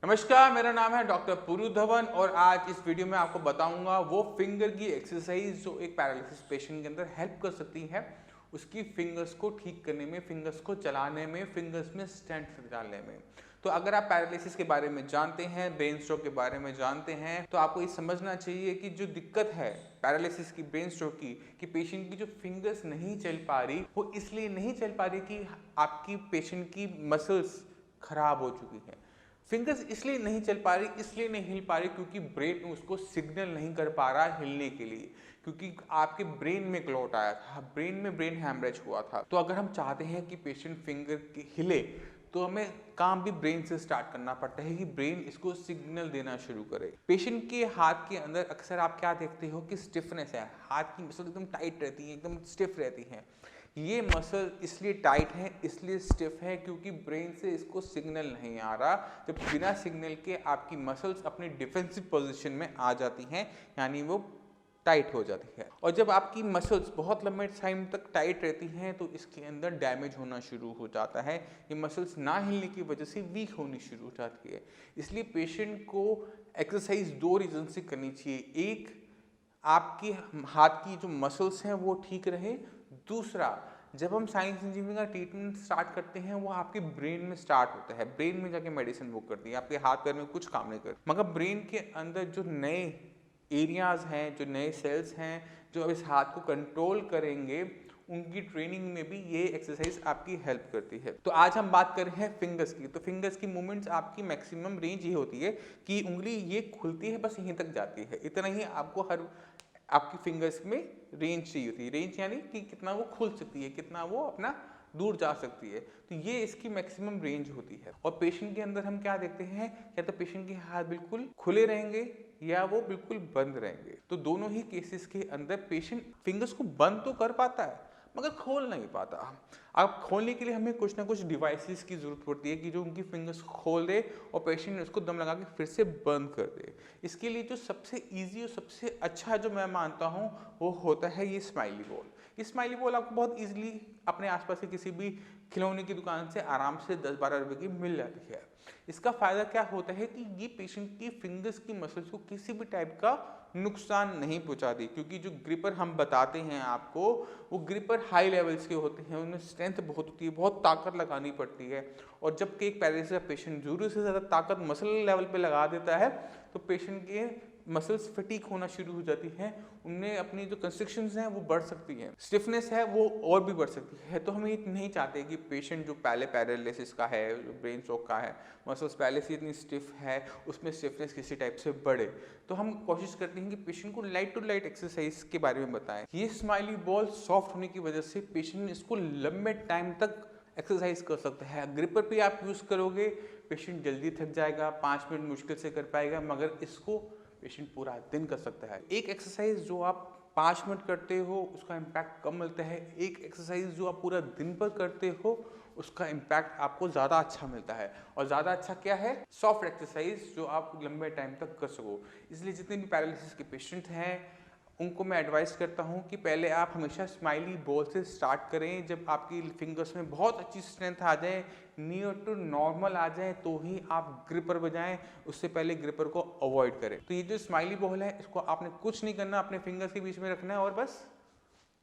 नमस्कार, मेरा नाम है डॉक्टर पुरु धवन और आज इस वीडियो में आपको बताऊंगा वो फिंगर की एक्सरसाइज जो एक पैरालिसिस पेशेंट के अंदर हेल्प कर सकती है उसकी फिंगर्स को ठीक करने में, फिंगर्स को चलाने में, फिंगर्स में स्टेंट डालने में। तो अगर आप पैरालिसिस के बारे में जानते हैं, ब्रेन स्ट्रोक के बारे में जानते हैं, तो आपको ये समझना चाहिए कि जो दिक्कत है पैरालिसिस की, ब्रेन स्ट्रोक की, कि पेशेंट की जो फिंगर्स नहीं चल पा रही, वो इसलिए नहीं चल पा रही कि आपकी पेशेंट की मसल्स खराब हो चुकी हैं। फिंगर्स इसलिए नहीं चल पा रही, इसलिए नहीं हिल पा रही क्योंकि ब्रेन उसको सिग्नल नहीं कर पा रहा हिलने के लिए, क्योंकि आपके ब्रेन में क्लॉट आया था, ब्रेन में ब्रेन हैमरेज हुआ था। तो अगर हम चाहते हैं कि पेशेंट फिंगर हिले तो हमें काम भी ब्रेन से स्टार्ट करना पड़ता है कि ब्रेन इसको सिग्नल देना शुरू करे। पेशेंट के हाथ के अंदर अक्सर आप क्या देखते हो कि स्टिफनेस है, हाथ की मसल एकदम टाइट रहती है, एकदम स्टिफ रहती हैं। ये मसल इसलिए टाइट है, इसलिए स्टिफ है क्योंकि ब्रेन से इसको सिग्नल नहीं आ रहा। जब बिना सिग्नल के आपकी मसल्स अपनी डिफेंसिव पोजीशन में आ जाती हैं, यानी वो टाइट हो जाती है। और जब आपकी मसल्स बहुत लंबे टाइम तक टाइट रहती हैं तो इसके अंदर डैमेज होना शुरू हो जाता है। ये मसल्स ना हिलने की वजह से वीक होनी शुरू हो जाती है। इसलिए पेशेंट को एक्सरसाइज दो रीज़न से करनी चाहिए। एक, आपकी हाथ की जो मसल्स हैं वो ठीक रहे। दूसरा, जब हम साइंस इंजीनियरिंग का ट्रीटमेंट स्टार्ट करते हैं वो आपके ब्रेन में स्टार्ट होता है, ब्रेन में जाके मेडिसिन वो करती है, आपके हाथ पैर में कुछ काम नहीं करती। मगर ब्रेन के अंदर जो नए एरियाज हैं, जो नए सेल्स हैं, जो अब इस हाथ को कंट्रोल करेंगे, उनकी ट्रेनिंग में भी ये एक्सरसाइज आपकी हेल्प करती है। तो आज हम बात कर रहे हैं फिंगर्स की। तो फिंगर्स की मूवमेंट्स आपकी मैक्सिमम रेंज ये होती है कि उंगली ये खुलती है, बस यहीं तक जाती है, इतना ही आपको हर आपकी फिंगर्स में रेंज चाहिए होती है। रेंज यानी कि कितना वो खुल सकती है, कितना वो अपना दूर जा सकती है। तो ये इसकी मैक्सिमम रेंज होती है। और पेशेंट के अंदर हम क्या देखते हैं, या तो पेशेंट के हाथ बिल्कुल खुले रहेंगे या वो बिल्कुल बंद रहेंगे। तो दोनों ही केसेस के अंदर पेशेंट फिंगर्स को बंद तो कर पाता है मगर खोल नहीं पाता। अब खोलने के लिए हमें कुछ ना कुछ डिवाइसेस की ज़रूरत पड़ती है कि जो उनकी फिंगर्स खोल दे और पेशेंट उसको दम लगा के फिर से बंद कर दे। इसके लिए जो सबसे इजी और सबसे अच्छा जो मैं मानता हूँ वो होता है ये स्माइली बॉल। ये स्माइली बॉल आपको बहुत इजीली अपने आसपास के किसी भी खिलौने की दुकान से आराम से 10-12 रुपए की मिल जाती है। इसका फ़ायदा क्या होता है कि ये पेशेंट की फिंगर्स की मसल्स को किसी भी टाइप का नुकसान नहीं पहुंचाती, क्योंकि जो ग्रिपर हम बताते हैं आपको, वो ग्रिपर हाई लेवल्स के होते हैं, उनमें स्ट्रेंथ बहुत होती है, बहुत ताकत लगानी पड़ती है। और जब एक पैरालिसिस का पेशेंट जरूरत से ज़्यादा ताकत मसल लेवल पे लगा देता है तो पेशेंट के मसल्स फटीक होना शुरू हो जाती हैं, उनमें अपनी जो कंस्ट्रिक्शंस हैं वो बढ़ सकती हैं, स्टिफनेस है वो और भी बढ़ सकती है। तो हम ये नहीं चाहते कि पेशेंट जो पहले पैरालिसिस का है, ब्रेन स्ट्रोक का है, मसल्स पहले से इतनी स्टिफ है, उसमें स्टिफनेस किसी टाइप से बढ़े। तो हम कोशिश करते हैं कि पेशेंट को लाइट टू लाइट एक्सरसाइज के बारे में बताएं। ये स्माइली बॉल सॉफ्ट होने की वजह से पेशेंट इसको लंबे टाइम तक एक्सरसाइज कर सकता है। ग्रिपर पे आप यूज़ करोगे पेशेंट जल्दी थक जाएगा, 5 मिनट मुश्किल से कर पाएगा, मगर इसको पेशेंट पूरा दिन कर सकता है। एक एक्सरसाइज जो आप 5 मिनट करते हो उसका इम्पैक्ट कम मिलता है, एक एक्सरसाइज जो आप पूरा दिन पर करते हो उसका इम्पैक्ट आपको ज़्यादा अच्छा मिलता है। और ज़्यादा अच्छा क्या है, सॉफ्ट एक्सरसाइज जो आप लंबे टाइम तक कर सको। इसलिए जितने भी पैरालिसिस के पेशेंट हैं उनको मैं एडवाइस करता हूँ कि पहले आप हमेशा स्माइली बॉल से स्टार्ट करें। जब आपकी फिंगर्स में बहुत अच्छी स्ट्रेंथ आ जाए, नियर टू नॉर्मल आ जाए, तो ही आप ग्रिपर बजाएं, उससे पहले ग्रिपर को अवॉइड करें। तो ये जो स्माइली बॉल है इसको आपने कुछ नहीं करना, अपने फिंगर्स के बीच में रखना है और बस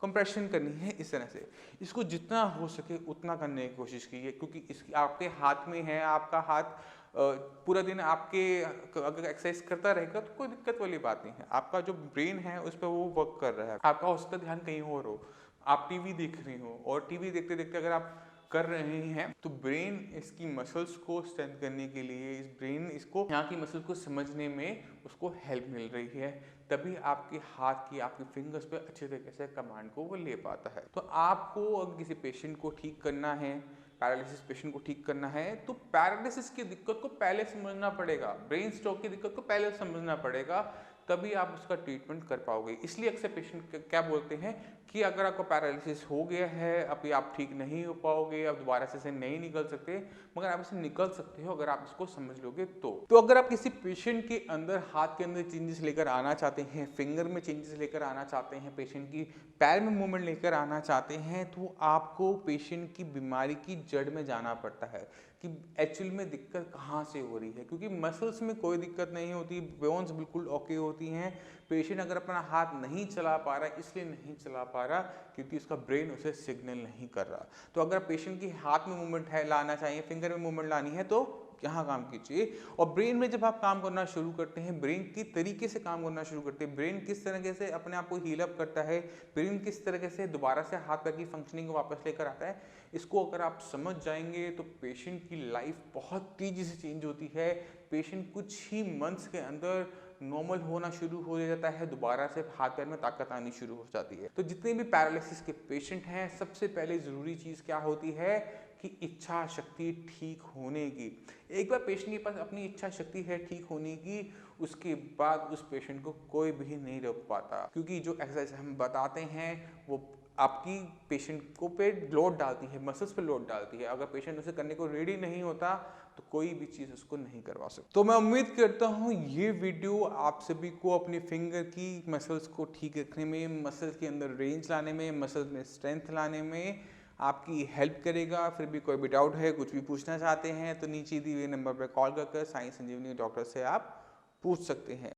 कंप्रेशन करनी है इस तरह से। इसको जितना हो सके उतना करने की कोशिश कीजिए, क्योंकि इसकी आपके हाथ में है, आपका हाथ पूरा दिन आपके अगर एक्सरसाइज करता रहेगा तो कोई दिक्कत वाली बात नहीं है। आपका जो ब्रेन है उस पर वो वर्क कर रहा है, आपका उस पर ध्यान कहीं और हो, आप टीवी देख रही हो और टीवी देखते देखते अगर आप कर रहे हैं तो ब्रेन इसकी मसल्स को स्ट्रेंथ करने के लिए, इस ब्रेन इसको यहाँ की मसल्स को समझने में उसको हेल्प मिल रही है, तभी आपके हाथ की, आपकी फिंगर्स पे अच्छे तरीके से कमांड को वो ले पाता है। तो आपको अगर किसी पेशेंट को ठीक करना है, पैरालिसिस पेशेंट को ठीक करना है, तो पैरालिसिस की दिक्कत को पहले समझना पड़ेगा, ब्रेन स्ट्रोक की दिक्कत को पहले समझना पड़ेगा, तभी आप उसका ट्रीटमेंट कर पाओगे। इसलिए अक्सर पेशेंट क्या बोलते हैं कि अगर आपको पैरालिसिस हो गया है, अभी आप ठीक नहीं हो पाओगे, आप दोबारा से इसे नहीं निकल सकते, मगर आप इसे निकल सकते हो अगर आप इसको समझ लोगे तो अगर आप किसी पेशेंट के अंदर हाथ के अंदर चेंजेस लेकर आना चाहते हैं, फिंगर में चेंजेस लेकर आना चाहते हैं, पेशेंट की पैर में मूवमेंट लेकर आना चाहते हैं, तो आपको पेशेंट की बीमारी की जड़ में जाना पड़ता है कि एक्चुअल में दिक्कत कहाँ से हो रही है। क्योंकि मसल्स में कोई दिक्कत नहीं होती, बोन्स बिल्कुल ओके होती हैं। पेशेंट अगर अपना हाथ नहीं चला पा रहा, इसलिए नहीं चला पा रहा क्योंकि उसका ब्रेन उसे सिग्नल नहीं कर रहा। तो अगर पेशेंट की हाथ में मूवमेंट है लाना चाहिए, फिंगर में मूवमेंट लानी है, तो यहाँ काम कीजिए। और ब्रेन में जब आप काम करना शुरू करते हैं, ब्रेन की तरीके से काम करना शुरू करते हैं, ब्रेन किस तरीके से अपने आप को हील अप करता है, ब्रेन किस तरीके से दोबारा से हाथ पैर की फंक्शनिंग को वापस लेकर आता है, इसको अगर आप समझ जाएंगे तो पेशेंट की लाइफ बहुत तेजी से चेंज होती है। पेशेंट कुछ ही मंथ्स के अंदर नॉर्मल होना शुरू हो जाता है, दोबारा से हाथ पैर में ताकत आनी शुरू हो जाती है। तो जितने भी पैरालिसिस के पेशेंट हैं, सबसे पहले ज़रूरी चीज़ क्या होती है कि इच्छा शक्ति ठीक होने की। एक बार पेशेंट के पास अपनी इच्छा शक्ति है ठीक होने की, उसके बाद उस पेशेंट को कोई भी नहीं रोक पाता, क्योंकि जो एक्सरसाइज हम बताते हैं वो आपकी पेशेंट को पे लोड डालती है, मसल्स पे लोड डालती है। अगर पेशेंट उसे करने को रेडी नहीं होता तो कोई भी चीज़ उसको नहीं करवा सकता। तो मैं उम्मीद करता हूँ ये वीडियो आप सभी को अपनी फिंगर की मसल्स को ठीक रखने में, मसल्स के अंदर रेंज लाने में, मसल्स में स्ट्रेंथ लाने में आपकी हेल्प करेगा। फिर भी कोई भी डाउट है, कुछ भी पूछना चाहते हैं, तो नीचे दिए हुए नंबर पर कॉल कर साई संजीवनी डॉक्टर से आप पूछ सकते हैं।